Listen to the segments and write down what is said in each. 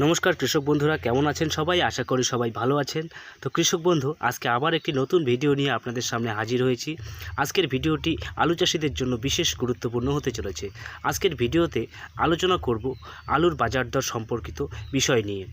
নমস্কার কৃষক বন্ধুরা, কেমন আছেন সবাই? আশা করি সবাই ভালো আছেন। তো কৃষক বন্ধু, আজকে আবার একটি নতুন ভিডিও নিয়ে আপনাদের সামনে হাজির হয়েছি। আজকের ভিডিওটি আলু চাষিদের জন্য বিশেষ গুরুত্বপূর্ণ হতে চলেছে। আজকের ভিডিওতে আলোচনা করব আলুর বাজার দর সম্পর্কিত বিষয় নিয়ে।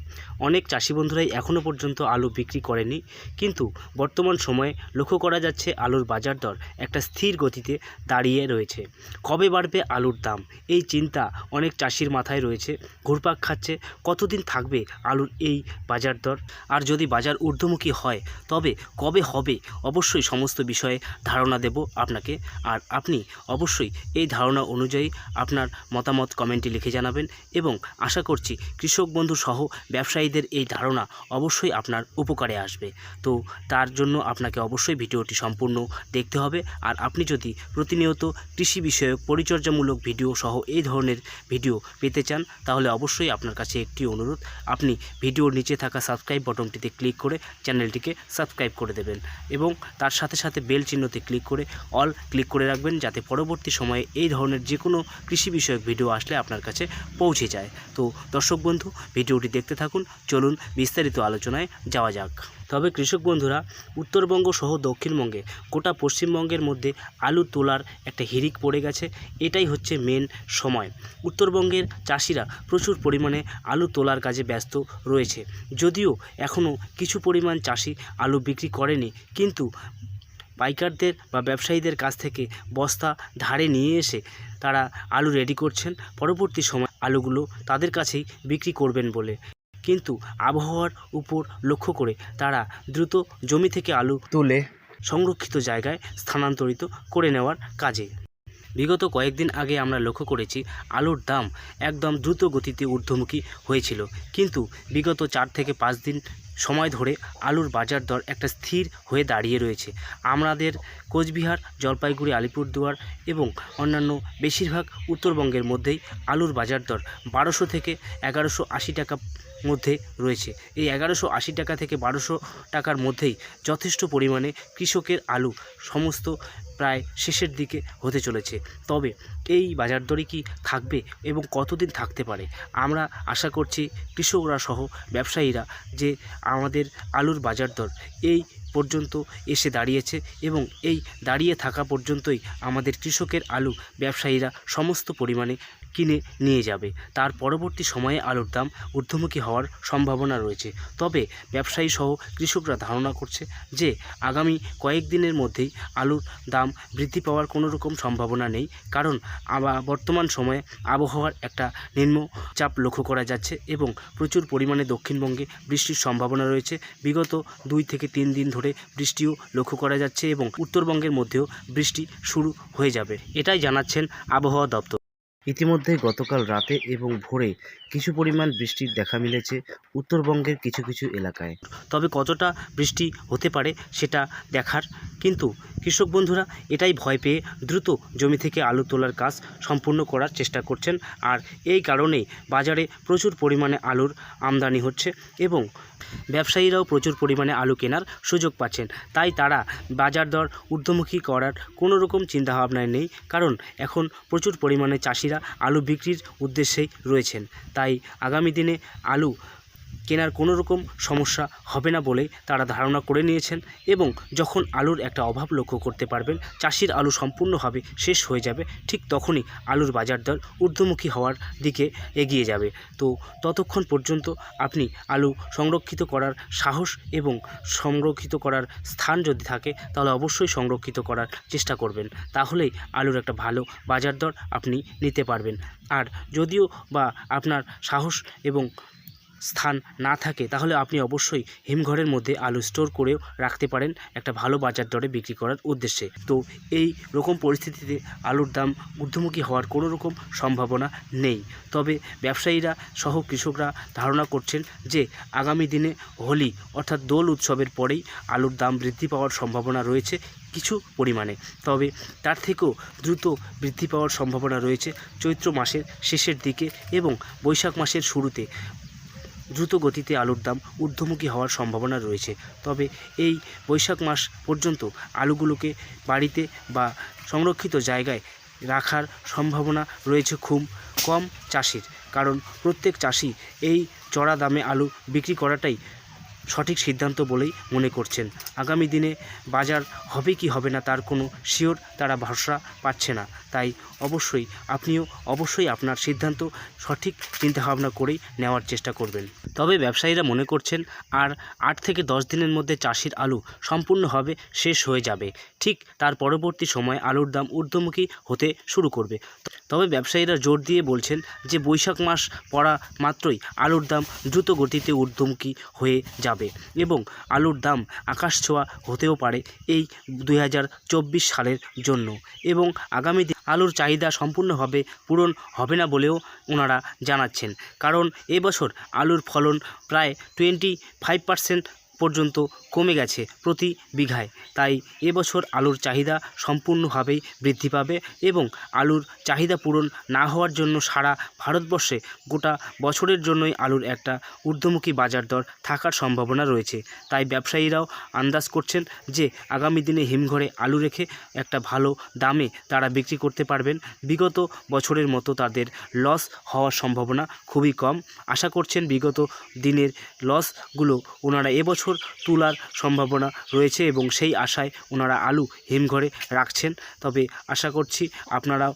অনেক চাষি বন্ধুরাই এখনও পর্যন্ত আলু বিক্রি করেনি, কিন্তু বর্তমান সময়ে লক্ষ্য করা যাচ্ছে আলুর বাজার দর একটা স্থির গতিতে দাঁড়িয়ে রয়েছে। কবে বাড়বে আলুর দাম, এই চিন্তা অনেক চাষির মাথায় রয়েছে, ঘুরপাক খাচ্ছে। কতদিন থাকবে আলুর এই বাজার দর, আর যদি বাজার ঊর্ধ্বমুখী হয় তবে কবে হবে? অবশ্যই সমস্ত বিষয়ে ধারণা দেব আপনাকে, আর আপনি অবশ্যই এই ধারণা অনুযায়ী আপনার মতামত কমেন্টে লিখে জানাবেন। এবং আশা করছি কৃষক বন্ধু সহ ব্যবসায়ীদের এই ধারণা অবশ্যই আপনার উপকারে আসবে। তো তার জন্য আপনাকে অবশ্যই ভিডিওটি সম্পূর্ণ দেখতে হবে। আর আপনি যদি প্রতিনিয়ত কৃষি বিষয়ক পরিচর্যামূলক ভিডিও সহ এই ধরনের ভিডিও পেতে চান, তাহলে অবশ্যই আপনার কাছে একটি অনুরোধ, আপনি ভিডিওর নিচে থাকা সাবস্ক্রাইব বাটনটিতে ক্লিক করে চ্যানেলটিকে সাবস্ক্রাইব করে দেবেন এবং তার সাথে সাথে বেল চিহ্নতে ক্লিক করে অল ক্লিক করে রাখবেন, যাতে পরবর্তী সময়ে এই ধরনের যে কোনো কৃষি বিষয়ক ভিডিও আসলে আপনার কাছে পৌঁছে যায়। তো দর্শক বন্ধু, ভিডিওটি দেখতে থাকুন। চলুন বিস্তারিত আলোচনায় যাওয়া যাক। তবে কৃষক বন্ধুরা, উত্তরবঙ্গ সহ দক্ষিণবঙ্গে গোটা পশ্চিমবঙ্গের মধ্যে আলু তোলার একটা হিড়িক পড়ে গেছে। এটাই হচ্ছে মেন সময়। উত্তরবঙ্গের চাষিরা প্রচুর পরিমাণে আলু তোলার কাজে ব্যস্ত রয়েছে। যদিও এখনও কিছু পরিমাণ চাষি আলু বিক্রি করেনি, কিন্তু পাইকারদের বা ব্যবসায়ীদের কাছ থেকে বস্তা ধারে নিয়ে এসে তারা আলু রেডি করছেন, পরবর্তী সময় আলুগুলো তাদের কাছেই বিক্রি করবেন বলে। কিন্তু আবহাওয়ার উপর লক্ষ্য করে তারা দ্রুত জমি থেকে আলু তুলে সংরক্ষিত জায়গায় স্থানান্তরিত করে নেওয়ার কাজে। বিগত কয়েকদিন আগে আমরা লক্ষ্য করেছি আলুর দাম একদম দ্রুত গতিতে ঊর্ধ্বমুখী হয়েছিল, কিন্তু বিগত 4 থেকে 5 দিন সময় ধরে আলুর বাজার দর একটা স্থির হয়ে দাঁড়িয়ে রয়েছে। আমাদের কোচবিহার, জলপাইগুড়ি, আলিপুরদুয়ার এবং অন্যান্য বেশিরভাগ উত্তরবঙ্গের মধ্যেই আলুর বাজার দর 1200 থেকে 1180 টাকা মধ্যে রয়েছে। এই 1180 টাকা থেকে 1200 টাকার মধ্যেই যথেষ্ট পরিমাণে কৃষকের আলু সমস্ত প্রায় শেষের দিকে হতে চলেছে। তবে এই বাজার দরই কি থাকবে এবং কতদিন থাকতে পারে? আমরা আশা করছি কৃষকরা সহ ব্যবসায়ীরা যে আমাদের আলুর বাজার দর এই পর্যন্ত এসে দাঁড়িয়েছে এবং এই দাঁড়িয়ে থাকা পর্যন্তই আমাদের কৃষকের আলু ব্যবসায়ীরা সমস্ত পরিমাণে কিনে নিয়ে যাবে। তার পরবর্তী সময়ে আলুর দাম ঊর্ধ্বমুখী হওয়ার সম্ভাবনা রয়েছে। তবে ব্যবসায়ী সহ কৃষকরা ধারণা করছে যে আগামী কয়েকদিনের মধ্যেই আলুর দাম বৃদ্ধি পাওয়ার কোনো রকম সম্ভাবনা নেই, কারণ বর্তমান সময়ে আবহাওয়ার একটা নিম্নচাপ লক্ষ্য করা যাচ্ছে এবং প্রচুর পরিমাণে দক্ষিণবঙ্গে বৃষ্টির সম্ভাবনা রয়েছে। বিগত 2 থেকে 3 দিন ধরে বৃষ্টিও লক্ষ্য করা যাচ্ছে এবং উত্তরবঙ্গের মধ্যেও বৃষ্টি শুরু হয়ে যাবে, এটাই জানাচ্ছেন আবহাওয়া দপ্তর। ইতিমধ্যে গতকাল রাতে এবং ভোরে কিছু পরিমাণ বৃষ্টির দেখা মিলেছে উত্তরবঙ্গের কিছু কিছু এলাকায়। তবে কতটা বৃষ্টি হতে পারে সেটা দেখার, কিন্তু কৃষক বন্ধুরা এটাই ভয় পেয়ে দ্রুত জমি থেকে আলু তোলার কাজ সম্পূর্ণ করার চেষ্টা করছেন। আর এই কারণেই বাজারে প্রচুর পরিমাণে আলুর আমদানি হচ্ছে এবং ব্যবসায়ীরাও প্রচুর পরিমাণে আলু কেনার সুযোগ পাচ্ছেন। তাই তারা বাজার দর ঊর্ধ্বমুখী করার কোনো রকম চিন্তাভাবনায় নেই, কারণ এখন প্রচুর পরিমাণে চাষিরা আলু বিক্রির উদ্দেশ্যেই রয়েছেন। তাই আগামী দিনে আলু কেনার কোনো রকম সমস্যা হবে না বলেই তারা ধারণা করে নিয়েছেন। এবং যখন আলুর একটা অভাব লক্ষ্য করতে পারবেন, চাষির আলু সম্পূর্ণভাবে শেষ হয়ে যাবে, ঠিক তখনই আলুর বাজার দর ঊর্ধ্বমুখী হওয়ার দিকে এগিয়ে যাবে। তো ততক্ষণ পর্যন্ত আপনি আলু সংরক্ষিত করার সাহস এবং সংরক্ষিত করার স্থান যদি থাকে, তাহলে অবশ্যই সংরক্ষিত করার চেষ্টা করবেন, তাহলেই আলুর একটা ভালো বাজার দর আপনি নিতে পারবেন। আর যদিও বা আপনার সাহস এবং স্থান না থাকে, তাহলে আপনি অবশ্যই হিমঘরের মধ্যে আলু স্টোর করেও রাখতে পারেন একটা ভালো বাজার দরে বিক্রি করার উদ্দেশ্যে। তো এই রকম পরিস্থিতিতে আলুর দাম ঊর্ধ্বমুখী হওয়ার কোনো রকম সম্ভাবনা নেই। তবে ব্যবসায়ীরা সহ কৃষকরা ধারণা করছেন যে আগামী দিনে হোলি অর্থাৎ দোল উৎসবের পরেই আলুর দাম বৃদ্ধি পাওয়ার সম্ভাবনা রয়েছে কিছু পরিমাণে। তবে তার থেকেও দ্রুত বৃদ্ধি পাওয়ার সম্ভাবনা রয়েছে চৈত্র মাসের শেষের দিকে এবং বৈশাখ মাসের শুরুতে। দ্রুত গতিতে আলুর দাম ঊর্ধ্বমুখী হওয়ার সম্ভাবনা রয়েছে। তবে এই বৈশাখ মাস পর্যন্ত আলুগুলোকে বাড়িতে বা সংরক্ষিত জায়গায় রাখার সম্ভাবনা রয়েছে খুব কম চাষির, কারণ প্রত্যেক চাষি এই চড়া দামে আলু বিক্রি করাটাই সঠিক সিদ্ধান্ত বলেই মনে করছেন। আগামী দিনে বাজার হবে কি হবে না তার কোনো শিওর তারা ভরসা পাচ্ছে না। তাই আপনিও অবশ্যই আপনার সিদ্ধান্ত সঠিক চিন্তাভাবনা করেই নেওয়ার চেষ্টা করবেন। তবে ব্যবসায়ীরা মনে করছেন আর 8 থেকে 10 দিনের মধ্যে চাষির আলু সম্পূর্ণভাবে শেষ হয়ে যাবে। ঠিক তার পরবর্তী সময়ে আলুর দাম ঊর্ধ্বমুখী হতে শুরু করবে। তবে ব্যবসায়ীরা জোর দিয়ে বলছেন যে বৈশাখ মাস পড়া মাত্রই আলুর দাম দ্রুত গতিতে ঊর্ধ্বমুখী হয়ে যাবে এবং আলুর দাম আকাশ ছোঁয়া হতেও পারে এই 2024 সালের জন্য। এবং আগামী দিন আলুর চাহিদা সম্পূর্ণভাবে পূরণ হবে না বলেও ওনারা জানাচ্ছেন, কারণ এবছর আলুর ফলন প্রায় 25% পর্যন্ত কমে গেছে প্রতি বিঘায়। তাই এবছর আলুর চাহিদা সম্পূর্ণভাবেই বৃদ্ধি পাবে এবং আলুর চাহিদা পূরণ না হওয়ার জন্য সারা ভারতবর্ষে গোটা বছরের জন্যই আলুর একটা ঊর্ধ্বমুখী বাজার দর থাকার সম্ভাবনা রয়েছে। তাই ব্যবসায়ীরাও আন্দাজ করছেন যে আগামী দিনে হিমঘরে আলু রেখে একটা ভালো দামে তারা বিক্রি করতে পারবেন। বিগত বছরের মতো তাদের লস হওয়ার সম্ভাবনা খুবই কম। আশা করছেন বিগত দিনের লসগুলো ওনারা এবছর তোলার সম্ভাবনা রয়েছে এবং সেই আশায় ওনারা আলু হিমঘরে রাখছেন। তবে আশা করছি আপনারাও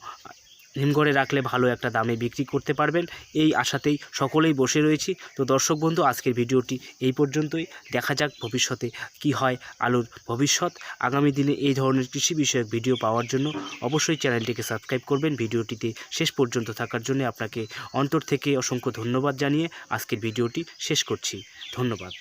হিমঘরে রাখলে ভালো একটা দামে বিক্রি করতে পারবেন, এই আশাতেই সকলেই বসে রয়েছি। তো দর্শক বন্ধু, আজকের ভিডিওটি এই পর্যন্তই। দেখা যাক ভবিষ্যতে কি হয় আলুর ভবিষ্যৎ। আগামী দিনে এই ধরনের কৃষি বিষয়ক ভিডিও পাওয়ার জন্য অবশ্যই চ্যানেলটিকে সাবস্ক্রাইব করবেন। ভিডিওটিতে শেষ পর্যন্ত থাকার জন্য আপনাকে অন্তর থেকে অসংখ্য ধন্যবাদ জানিয়ে আজকের ভিডিওটি শেষ করছি। ধন্যবাদ।